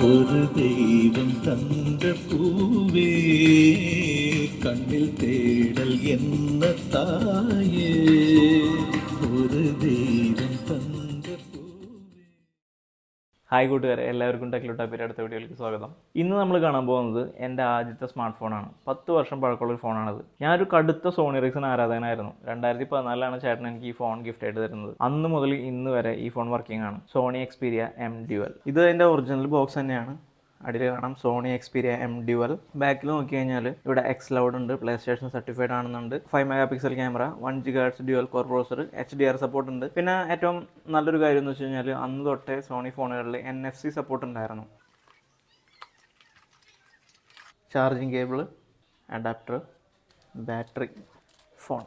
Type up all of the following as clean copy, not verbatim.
ഒരു ദൈവം തന്ന പൂവേ കണ്ണിൽ തേടൽ എന്ന തായേ ഒരു ദൈവം തന്ന പൂവേ. ഹായ് കൂട്ടുകാരെ, എല്ലാവർക്കും ടെക്ലോട്ടാപ്പിയുടെ അടുത്ത വീഡിയോയിലേക്ക് സ്വാഗതം. ഇന്ന് നമ്മൾ കാണാൻ പോകുന്നത് എൻ്റെ ആദ്യത്തെ സ്മാർട്ട് ഫോണാണ്. 10 വർഷം പഴക്കമുള്ളൊരു ഫോണാണിത്. ഞാനൊരു കടുത്ത സോണി എറിക്സൺ ആരാധകനായിരുന്നു. 2014 ചേട്ടൻ എനിക്ക് ഈ ഫോൺ ഗിഫ്റ്റ് ആയിട്ട് തരുന്നത്. അന്ന് മുതൽ ഇന്ന് വരെ ഈ ഫോൺ വർക്കിംഗ് ആണ്. Sony Xperia M Dual. ഇത് എൻ്റെ ഒറിജിനൽ ബോക്സ് തന്നെയാണ്. അടിയിൽ കാണാം സോണി എക്സ്പീരിയ M Dual. ബാക്കിൽ നോക്കി കഴിഞ്ഞാൽ ഇവിടെ XCloud ഉണ്ട്, പ്ലേ സ്റ്റേഷൻ സർട്ടിഫൈഡ് ആണെന്നുണ്ട്, 5 MP camera, 1 GHz dual core processor, HDR support ഉണ്ട്. പിന്നെ ഏറ്റവും നല്ലൊരു കാര്യം എന്ന് വെച്ച് കഴിഞ്ഞാൽ അന്ന് തൊട്ടേ സോണി ഫോണുകളിൽ NFC സപ്പോർട്ട് ഉണ്ടായിരുന്നു. Charging cable, adapter, battery, phone.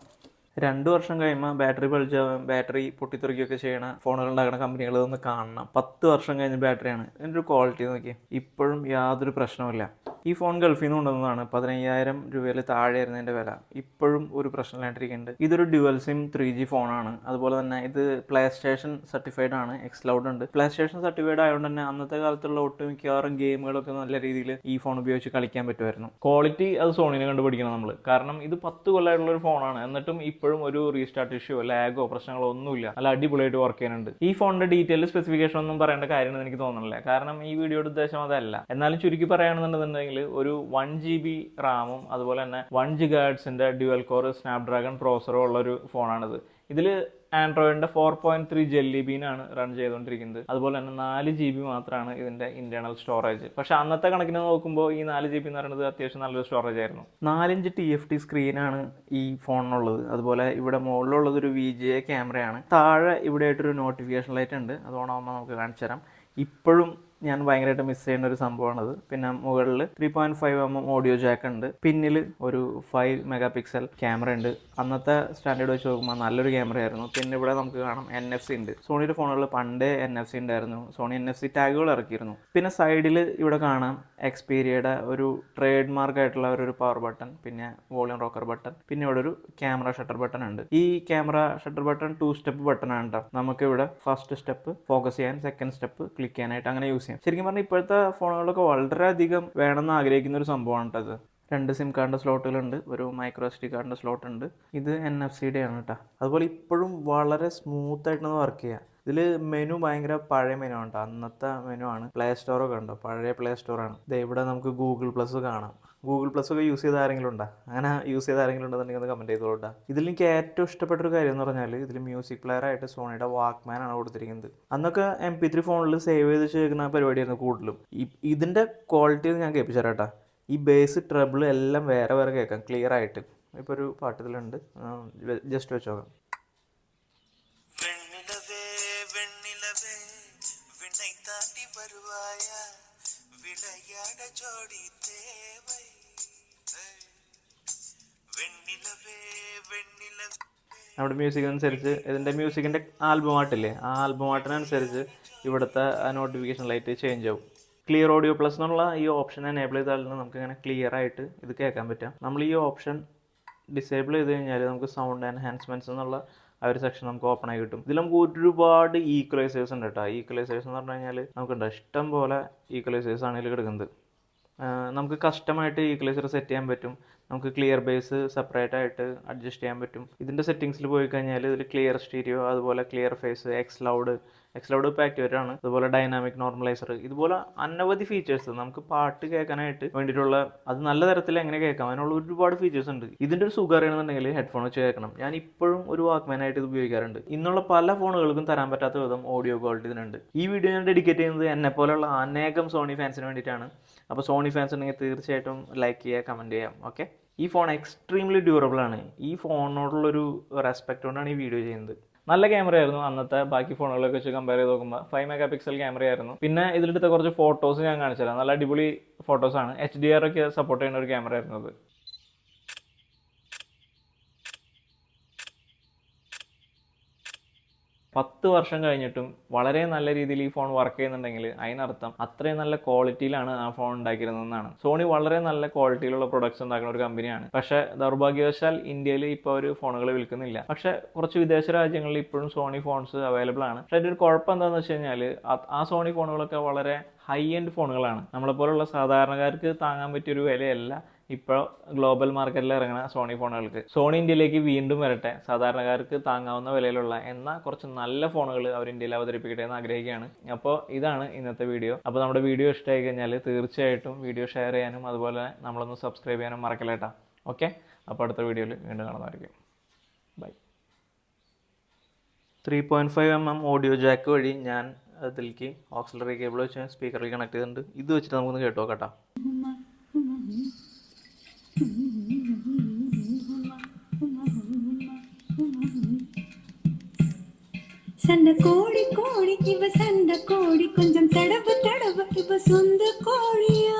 2 വർഷം കഴിയുമ്പോൾ ബാറ്ററി പൊട്ടിത്തെറിക്കുകയൊക്കെ ചെയ്യണ ഫോണുകൾ ഉണ്ടാക്കുന്ന കമ്പനികൾ ഒന്ന് കാണണം. 10 വർഷം കഴിഞ്ഞ ബാറ്ററിയാണ്. ഇതിൻ്റെ ഒരു ക്വാളിറ്റി നോക്കി, ഇപ്പോഴും യാതൊരു പ്രശ്നവുമില്ല. ഈ ഫോൺ ഗൾഫിൽ നിന്ന് കൊണ്ടുവന്നതാണ്. 15,000 രൂപയിൽ താഴെയായിരുന്നു ഇതിൻ്റെ വില. ഇപ്പോഴും ഒരു പ്രശ്നമില്ലാണ്ടിരിക്കുന്നുണ്ട്. ഇതൊരു ഡ്യുവൽ സിം 3G ഫോണാണ്. അതുപോലെ തന്നെ ഇത് പ്ലേ സ്റ്റേഷൻ സർട്ടിഫൈഡ് ആണ്. XCloud ഉണ്ട്. പ്ലേ സ്റ്റേഷൻ സർട്ടിഫൈഡ് ആയതുകൊണ്ട് തന്നെ അന്നത്തെ കാലത്തുള്ള ഒട്ടുമിക്കവാറും ഗെയിമുകളൊക്കെ നല്ല രീതിയിൽ ഈ ഫോൺ ഉപയോഗിച്ച് കളിക്കാൻ പറ്റുമായിരുന്നു. ക്വാളിറ്റി അത് സോണിനെ കണ്ടുപിടിക്കണം നമ്മൾ. കാരണം ഇത് 10 കൊല്ലമായിട്ടുള്ള ഒരു ഫോണാണ്. എന്നിട്ടും ഇപ്പോഴും ഒരു റീസ്റ്റാർട്ട് ഇഷ്യൂ, ലാഗോ പ്രശ്നങ്ങളോ ഒന്നുമില്ല. നല്ല അടിപൊളിയായിട്ട് വർക്ക് ചെയ്യുന്നുണ്ട്. ഈ ഫോണിന്റെ ഡീറ്റെയിൽ സ്പെസിഫിക്കേഷൻ ഒന്നും പറയേണ്ട കാര്യമെന്ന് എനിക്ക് തോന്നുന്നില്ല. കാരണം ഈ വീഡിയോയുടെ ഉദ്ദേശം അതല്ല. എന്നാലും ചുരുക്കി പറയുകയാണെന്നുണ്ടെങ്കിൽ ഒരു 1 GB റാമും അതുപോലെ തന്നെ 1 GHz ഡ്യുവൽ കോർ സ്നാപ്ഡ്രാഗൺ പ്രോസറും ഉള്ള ഒരു ഫോണാണിത്. ഇതിൽ ആൻഡ്രോയിഡിന്റെ 4.3 ജെല്ലി ബീനാണ് റൺ ചെയ്തുകൊണ്ടിരിക്കുന്നത്. അതുപോലെ തന്നെ 4 GB മാത്രമാണ് ഇതിന്റെ ഇന്റേണൽ സ്റ്റോറേജ്. പക്ഷെ അന്നത്തെ കണക്കിന് നോക്കുമ്പോൾ ഈ 4 GB എന്ന് പറയുന്നത് അത്യാവശ്യം നല്ലൊരു സ്റ്റോറേജ് ആയിരുന്നു. 4" TFT സ്ക്രീനാണ് ഈ ഫോണിനുള്ളത്. അതുപോലെ ഇവിടെ മുകളിലുള്ളത് ഒരു VGA ക്യാമറയാണ്. താഴെ ഇവിടെ ആയിട്ടൊരു നോട്ടിഫിക്കേഷൻ ലൈറ്റ് ഉണ്ട്. അത് ഓണാകുമ്പോൾ നമുക്ക് കാണിച്ചു തരാം. ഇപ്പോഴും ഞാൻ ഭയങ്കരമായിട്ട് മിസ് ചെയ്യുന്ന ഒരു സംഭവമാണത്. പിന്നെ മുകളിൽ 3.5 mm ഓഡിയോ ജാക്ക് ഉണ്ട്. പിന്നിൽ ഒരു 5 MP ക്യാമറ ഉണ്ട്. അന്നത്തെ സ്റ്റാൻഡേർഡ് വെച്ച് നോക്കുമ്പോൾ നല്ലൊരു ക്യാമറയായിരുന്നു. പിന്നെ ഇവിടെ നമുക്ക് കാണാം NFC ഉണ്ട്. സോണിയുടെ ഫോണുകളിൽ പണ്ടേ NFC ഉണ്ടായിരുന്നു. സോണി NFC ടാഗുകൾ ഇറക്കിയിരുന്നു. പിന്നെ സൈഡിൽ ഇവിടെ കാണാം എക്സ്പീരിയയുടെ ഒരു ട്രേഡ് മാർക്ക് ആയിട്ടുള്ള ഒരു പവർ ബട്ടൺ, പിന്നെ വോളിയം റോക്കർ ബട്ടൺ, പിന്നെ ഇവിടെ ഒരു ക്യാമറ ഷട്ടർ ബട്ടൺ ഉണ്ട്. ഈ camera shutter button 2 step button ആണ് കേട്ടോ. നമുക്ക് ഇവിടെ ഫസ്റ്റ് സ്റ്റെപ്പ് ഫോക്കസ് ചെയ്യാൻ, സെക്കൻഡ് സ്റ്റെപ്പ് ക്ലിക്ക് ചെയ്യാനായിട്ട് അങ്ങനെ യൂസ് ചെയ്യാം. ശരിക്കും പറഞ്ഞാൽ ഇപ്പോഴത്തെ ഫോണുകളൊക്കെ വളരെയധികം വേണമെന്ന് ആഗ്രഹിക്കുന്ന ഒരു സംഭവമാണ് കേട്ടത്. 2 സിം കാർഡിൻ്റെ സ്ലോട്ടുകളുണ്ട്, ഒരു മൈക്രോ SD കാർഡിൻ്റെ സ്ലോട്ട് ഉണ്ട്. ഇത് NFC-യുടെ ആണ് കേട്ടോ. അതുപോലെ ഇപ്പോഴും വളരെ സ്മൂത്ത് ആയിട്ടാണ് വർക്ക് ചെയ്യുക. ഇതിൽ മെനു ഭയങ്കര പഴയ മെനു ആണ് കേട്ടോ. അന്നത്തെ മെനു ആണ്. പ്ലേ സ്റ്റോറൊക്കെ ഉണ്ടോ, പഴയ പ്ലേ സ്റ്റോറാണ്. ഇവിടെ നമുക്ക് ഗൂഗിൾ പ്ലസ് കാണാം. ഗൂഗിൾ പ്ലസ് ഒക്കെ യൂസ് ചെയ്ത ആരെങ്കിലും ഉണ്ടോ? അങ്ങനെ യൂസ് ചെയ്ത ആരെങ്കിലും ഉണ്ടെന്നുണ്ടെങ്കിൽ ഒന്ന് കമൻറ്റ് ചെയ്തോളൂ. ഇതിൽ എനിക്ക് ഏറ്റവും ഇഷ്ടപ്പെട്ടൊരു കാര്യം എന്ന് പറഞ്ഞാൽ ഇതിൽ മ്യൂസിക് പ്ലെയർ ആയിട്ട് സോണിയുടെ വാക്ക്മാൻ ആണ് കൊടുത്തിരിക്കുന്നത്. അന്നൊക്കെ MP3 ഫോണിൽ സേവ് ചെയ്ത് വെച്ചിരിക്കുന്ന പരിപാടിയായിരുന്നു കൂടുതലും. ഇതിൻ്റെ ക്വാളിറ്റി ഞാൻ കേൾപ്പിച്ചു തരാം കേട്ടോ. ഈ ബേസ് ട്രബിൾ എല്ലാം വേറെ വേറെ കേൾക്കാം ക്ലിയർ ആയിട്ട്. ഇപ്പോൾ ഒരു പാട്ടത്തിലുണ്ട്, ജസ്റ്റ് വെച്ച് നോക്കാം. നമ്മുടെ മ്യൂസിക് അനുസരിച്ച് ഇതിൻ്റെ മ്യൂസിക്കിൻ്റെ ആൽബം ആർട്ടില്ലേ, ആ ആൽബം ആർട്ടിനനുസരിച്ച് ഇവിടുത്തെ നോട്ടിഫിക്കേഷൻ ലൈറ്റ് ചേഞ്ച് ആവും. ക്ലിയർ ഓഡിയോ പ്ലസ് എന്നുള്ള ഈ ഓപ്ഷൻ എനേബിൾ ചെയ്താൽ നമുക്ക് ഇങ്ങനെ ക്ലിയർ ആയിട്ട് ഇത് കേൾക്കാൻ പറ്റാം. നമ്മൾ ഈ ഓപ്ഷൻ ഡിസേബിൾ ചെയ്ത് കഴിഞ്ഞാൽ നമുക്ക് സൗണ്ട് എൻഹാൻസ്മെൻറ്റ്സ് എന്നുള്ള ആ ഒരു സെക്ഷൻ നമുക്ക് ഓപ്പൺ ആയി കിട്ടും. ഇതിൽ നമുക്ക് ഒരുപാട് ഈക്വലൈസേഴ്സ് ഉണ്ട് കേട്ടോ. ഈക്വലൈസേഴ്സ് എന്ന് പറഞ്ഞു കഴിഞ്ഞാൽ നമുക്കുണ്ട് ഇഷ്ടം പോലെ ഈക്വലൈസേഴ്സ് ആണ് ഇതിൽ കിടക്കുന്നത്. നമുക്ക് കസ്റ്റമായിട്ട് ഈക്വലൈസർ സെറ്റ് ചെയ്യാൻ പറ്റും. നമുക്ക് ക്ലിയർ ബേസ് സെപ്പറേറ്റ് ആയിട്ട് അഡ്ജസ്റ്റ് ചെയ്യാൻ പറ്റും. ഇതിൻ്റെ സെറ്റിങ്സിൽ പോയി കഴിഞ്ഞാൽ ഇതിൽ ക്ലിയർ സ്റ്റീരിയോ, അതുപോലെ ക്ലിയർ ഫേസ്, XCloud ഇപ്പോൾ ആക്ടിവേറ്റ് ആണ്. അതുപോലെ ഡൈനാമിക് നോർമലൈസർ, ഇതുപോലെ അനവധി ഫീച്ചേഴ്സ് നമുക്ക് പാട്ട് കേൾക്കാനായിട്ട് വേണ്ടിയിട്ടുള്ള, അത് നല്ല തരത്തിൽ എങ്ങനെ കേൾക്കാം അതിനുള്ള ഒരുപാട് ഫീച്ചേഴ്സ് ഉണ്ട്. ഇതിൻ്റെ ഒരു സുഖം അറിയണമെന്നുണ്ടെങ്കിൽ ഹെഡ്ഫോൺ വെച്ച് കേൾക്കണം. ഞാൻ ഇപ്പോഴും ഒരു വാക്ക്മാനായിട്ട് ഇത് ഉപയോഗിക്കാറുണ്ട്. ഇന്നുള്ള പല ഫോണുകൾക്കും തരാൻ പറ്റാത്ത വിധം ഓഡിയോ ക്വാളിറ്റി ഇതിനുണ്ട്. ഈ വീഡിയോ ഞാൻ ഡെഡിക്കേറ്റ് ചെയ്യുന്നത് എന്നെ പോലെയുള്ള അനേകം സോണി ഫാൻസിന് വേണ്ടിയിട്ടാണ്. അപ്പോൾ സോണി ഫാൻസ് ഉണ്ടെങ്കിൽ തീർച്ചയായിട്ടും ലൈക്ക് ചെയ്യുക, കമൻറ്റ് ചെയ്യാം. ഓക്കെ, ഈ ഫോൺ എക്സ്ട്രീംലി ഡ്യൂറബിൾ ആണ്. ഈ ഫോണിനോടുള്ളൊരു റെസ്പെക്ട് കൊണ്ടാണ് ഈ വീഡിയോ ചെയ്യുന്നത്. നല്ല ക്യാമറ ആയിരുന്നു. അന്നത്തെ ബാക്കി ഫോണുകളൊക്കെ വെച്ച് കമ്പയർ ചെയ്ത് നോക്കുമ്പോൾ 5 MP ക്യാമറ ആയിരുന്നു. പിന്നെ ഇതിലെടുത്ത കുറച്ച് ഫോട്ടോസ് ഞാൻ കാണിച്ചു തരാം. നല്ല അടിപൊളി ഫോട്ടോസാണ്. HDR ഒക്കെ സപ്പോർട്ട് ചെയ്യുന്ന ഒരു ക്യാമറ ആയിരുന്നു അത്. 10 വർഷം കഴിഞ്ഞിട്ടും വളരെ നല്ല രീതിയിൽ ഈ ഫോൺ വർക്ക് ചെയ്യുന്നുണ്ടെങ്കിൽ അതിനർത്ഥം അത്രയും നല്ല ക്വാളിറ്റിയിലാണ് ആ ഫോൺ ഉണ്ടാക്കിയിരുന്നതെന്നാണ്. സോണി വളരെ നല്ല ക്വാളിറ്റിയിലുള്ള പ്രൊഡക്ട്സ് ഉണ്ടാക്കുന്ന ഒരു കമ്പനിയാണ്. പക്ഷേ ദൗർഭാഗ്യവശാൽ ഇന്ത്യയിൽ ഇപ്പോൾ ഒരു ഫോണുകൾ വിൽക്കുന്നില്ല. പക്ഷേ കുറച്ച് വിദേശ രാജ്യങ്ങളിൽ ഇപ്പോഴും സോണി ഫോൺസ് അവൈലബിൾ ആണ്. പക്ഷേ അതിൻ്റെ ഒരു കുഴപ്പം എന്താണെന്ന് വെച്ച് കഴിഞ്ഞാൽ ആ സോണി ഫോണുകളൊക്കെ വളരെ ഹൈ എൻഡ് ഫോണുകളാണ്. നമ്മളെപ്പോലുള്ള സാധാരണക്കാർക്ക് താങ്ങാൻ പറ്റിയൊരു വിലയല്ല ഇപ്പോൾ ഗ്ലോബൽ മാർക്കറ്റിൽ ഇറങ്ങുന്ന സോണി ഫോണുകൾക്ക്. സോണി ഇന്ത്യയിലേക്ക് വീണ്ടും വരട്ടെ, സാധാരണക്കാർക്ക് താങ്ങാവുന്ന വിലയിലുള്ള എന്നാൽ കുറച്ച് നല്ല ഫോണുകൾ അവർ ഇന്ത്യയിൽ അവതരിപ്പിക്കട്ടെ എന്ന് ആഗ്രഹിക്കുകയാണ്. അപ്പോൾ ഇതാണ് ഇന്നത്തെ വീഡിയോ. അപ്പോൾ നമ്മുടെ വീഡിയോ ഇഷ്ടമായി കഴിഞ്ഞാൽ തീർച്ചയായിട്ടും വീഡിയോ ഷെയർ ചെയ്യാനും അതുപോലെ നമ്മളൊന്ന് സബ്സ്ക്രൈബ് ചെയ്യാനും മറക്കല്ലേട്ടാ. ഓക്കെ, അപ്പോൾ അടുത്ത വീഡിയോയിൽ വീണ്ടും കാണുന്നതായിരിക്കും. ബൈ. 3.5mm ഓഡിയോ ജാക്ക് വഴി ഞാൻ അതിലേക്ക് ഓക്സിലറി കേബിൾ വെച്ച് സ്പീക്കറിൽ കണക്ട് ചെയ്തിട്ടുണ്ട്. ഇത് വെച്ചിട്ട് നമുക്കൊന്ന് കേട്ടോ കേട്ടോ. சண்டை கோழி கோழி இவ சண்டை கோழி கொஞ்சம் தடவு தடவு இவ சொந்த கோழியா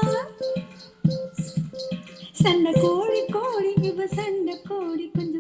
சண்டை கோழி கோழி இவ சண்டை கோழி கொஞ்சம்